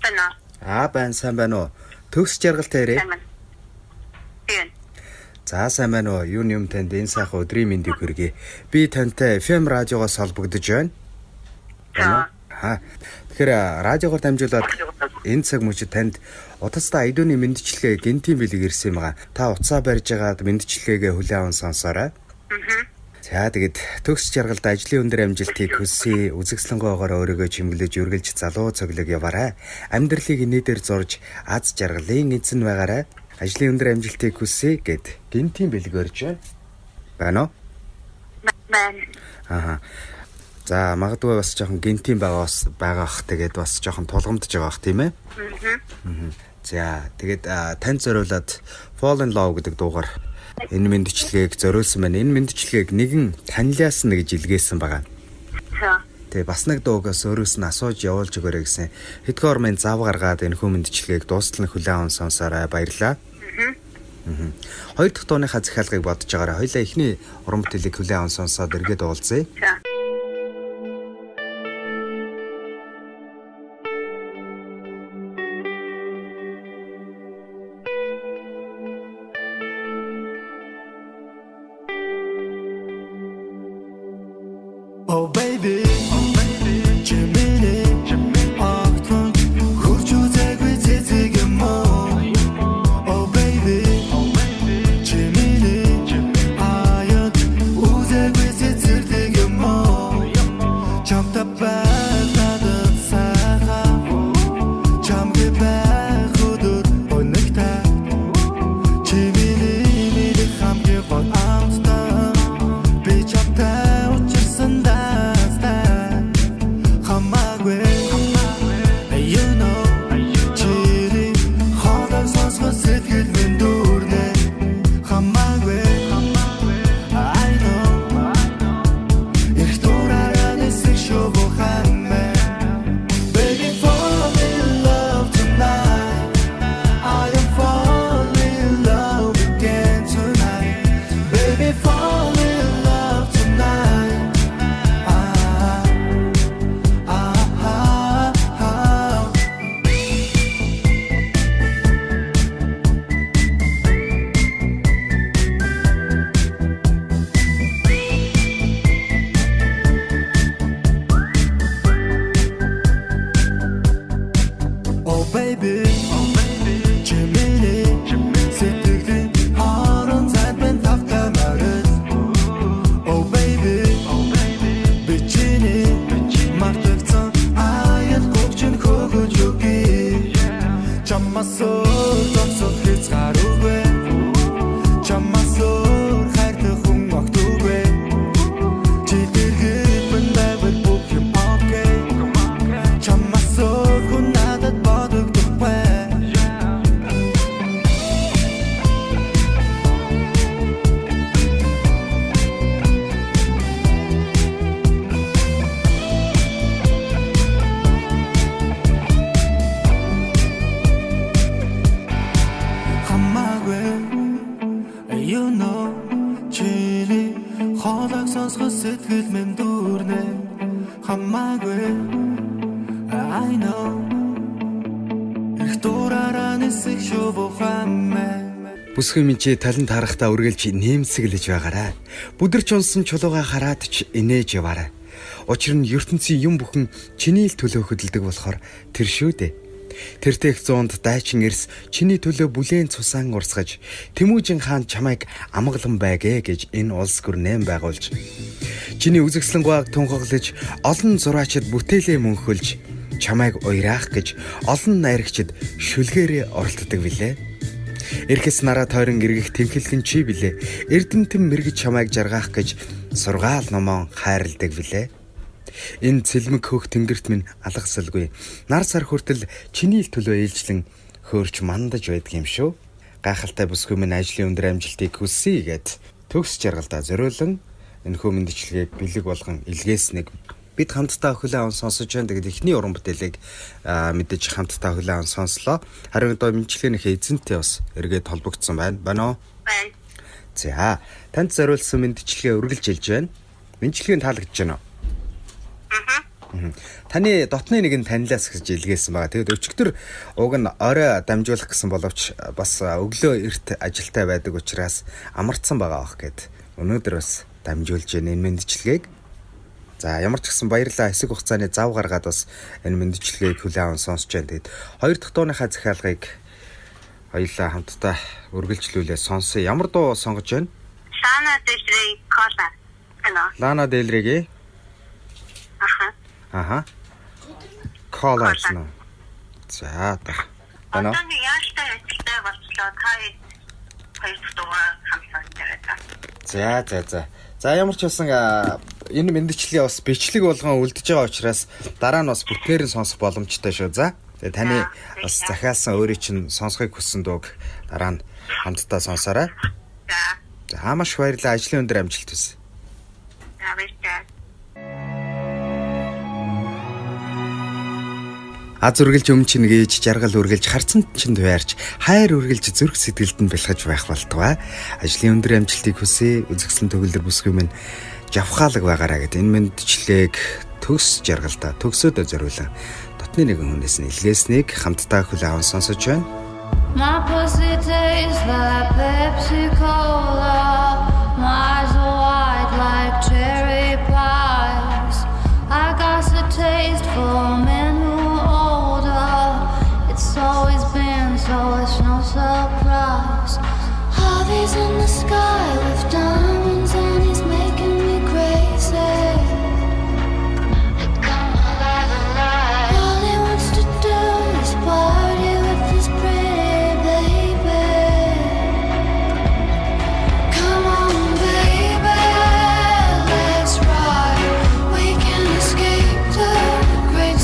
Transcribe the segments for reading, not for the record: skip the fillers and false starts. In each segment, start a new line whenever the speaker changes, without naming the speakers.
Байна сайн байна уу? Төгс жаргалтай ирээ.
Тийм.
За сайн байна уу? Юм танд энэ сайхан өдрийн мэндийг хүргэе. Би тантай FM радиогоос холбогдож байна. Тэгэхээр радиогоор дамжуулаад энэ цаг мөчид танд утастай айдууны мэдчилгээ гинтийн бэлэг ирсэн юм байгаа. Та утсаа барьж байгаад мэдчилгээгээ хүлээн аван сонсоорой. За тэгэд төгс жаргалд ажлын өндөр амжилтыг хүсье. Үзэсгэлэнгөөгоор өөрийгөө чимглэж үргэлж залуу цоглог яваарай. Амьдралыг инээдэр зурж аз жаргалын эзэн байгаарай. Ажлын өндөр амжилтыг хүсье гэд гинтийн бэлэг өрж байна уу?
Байна.
За магадгүй бас жоохон гинтийн байгаах тэгээд бас жоохон тулгамдж байгаа бах тийм ээ. За тэгээд танд зориулаад Fall in Love гэдэг дуугаар энэ мэдчилгээг зориулсан байна. Энэ мэдчилгээг нэгэн танилаас нь гэж илгээсэн байгаа. Тэгээ бас нэг дуугаас өөрөөс нь асууж явуулж өгөөрэй гэсэн. Хэдгээр минь зав гаргаад энэ хүн мэдчилгээг дуустал нь хүлээн аван сонсоорой. Баярлалаа. Хоёр дахь дууныхаа захиалгыг бодож байгаарай. Хоёлаа эхний уран бүтээлийг хүлээн аван сонсоод эргээд уулзъя.
Oh baby, I know.
Бүсгүй минь чи талент харахтаа үргэлж нэмсэглэж байгаарай. Бүдэрч унсан чулууга хараад ч инээж яваарай. Учир нь ертөнцийн юм бүхэн чиний л төлөө хөдөлдөг болохоор тэр шүү дээ. Тэртех зуунд дайчин эрс чиний төлөө бүлээн цусаан урсгаж Тэмүүжин хаан чамайг амгалан байгээ гэж энэ улс гүрнээн байгуулж чиний үзэгслэнгуйг тунхаглаж олон зураачид бүтээлээ мөнхөлж чамайг уйраах гэж олон найрагчид шүлгээрээ оролддог билээ. Эрхэс нараа тойрон эргэх тэмхэлгэн чи билээ. Эрдэмтэн мэрэгж чамайг жаргаах гэж сургаал номон хайрладаг билээ. Энэ цэлмэг хөх тэнгэрт минь алгасалгүй. Нар сар хүртэл чиний л төлөө ээлжлэн хөөрч мандаж байдаг юм шүү. Гайхалтай бүсгүй минь ажлын өндөр амжилтыг хүсье гэд төгс жаргалдаа зориулан энэ хөө мэдчилгээг бэлэг болгон илгээснэг бид хамтдаа хүлээн аван сонсож байна. Тэгээд эхний уран бүтээлийг мэдээж хамтдаа хүлээн аван сонслоо. Харин одоо мэдчилгээнийхээ эзэнтэй бас эргээд холбогдсон байна. Байна уу?
Байна.
За, танд зориулсан мэдчилгээ үргэлж хэлж байна. Мэдчилгээ таалагдж байна уу? Таны дотны нэг нь танилаас гэж илгээсэн байгаа. Тэгээд өчигдөр уг нь орой дамжуулах гэсэн боловч бас өглөө эрт ажилтай байдаг учраас амарцсан байгаа ах гэд. Өнөөдөр бас дамжуулж энэ мэндчилгээг. За ямар ч гэсэн баярлалаа. Хэсэг хугацааны зав гаргаад бас энэ мэндчилгээг хүлээн аван сонсч байна. Тэгээд хоёр дахь дууныхаа захиалгыг хоёулаа хамтдаа үргэлжлүүлээ сонсъё. Ямар дуу сонгож байна?
Lana Del Rey Cola.
Lana Del Rey. Аха. Cola гэсэн. За та.
Одоо нэг яаштай ажилтай болчлоо. Та хоёр дуугаа хамсаад яриад.
За. За ямар ч байсан энэ мэндчлийн бас бичлэг болгон үлдэж байгаа учраас дараа нь бас бүтнээр нь сонсох боломжтой шүү. За. Тэгээ таны бас захиалсан өөрийн чинь сонсохыг хүссэн дууг дараа нь хамтдаа сонсоорой. За маш баярлалаа. Ажлын өндөр амжилт хүсье.
За баярлалаа.
Аз үргэлж өмчин гэж жаргал үргэлж харцсан чинь туярч хайр үргэлж зүрх сэтгэлд нь бэлхэж байх болтугай. Ажлын өндөр амжилтыг хүсье. Үзэгсэлэн төгөлдөр бүсгүй минь жавхаалаг байгаараа гэд энэ мэндчлэгийг төгс жаргалдаа төгсөөдөө зориулан дотны нэгэн хүнээс нь илгээснийг хамтдаа хүлээн аван сонсож байна.
My pussy tastes like Pepsi Cola. My eyes are white like cherry pies. I got a taste for men who are older. It's always been so, it's no surprise. Harvey's in the sky with diamonds and he's making me crazy. All he wants to do is party with his pretty baby. Come on, baby, let's ride. We can escape the great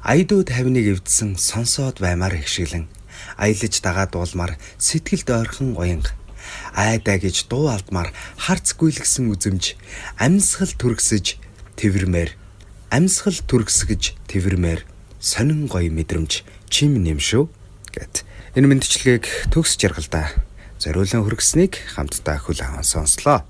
Аядууд хавныг эвдсэн сонсоод баймаар ихшгэлэн аялаж дагаад дуулмаар сэтгэлд ойрхон уянга айдаа гэж дуу алдмаар харц гүйлгсэн үзэмж амьсгал түргсэж тэрвэрмээр сонин гоё мэдрэмж чим нэм шүү гэт. Энэ мэндчлэгийг төгс жаргалдаа зориулан хүргэснийг хамтдаа хүл аван сонслоо.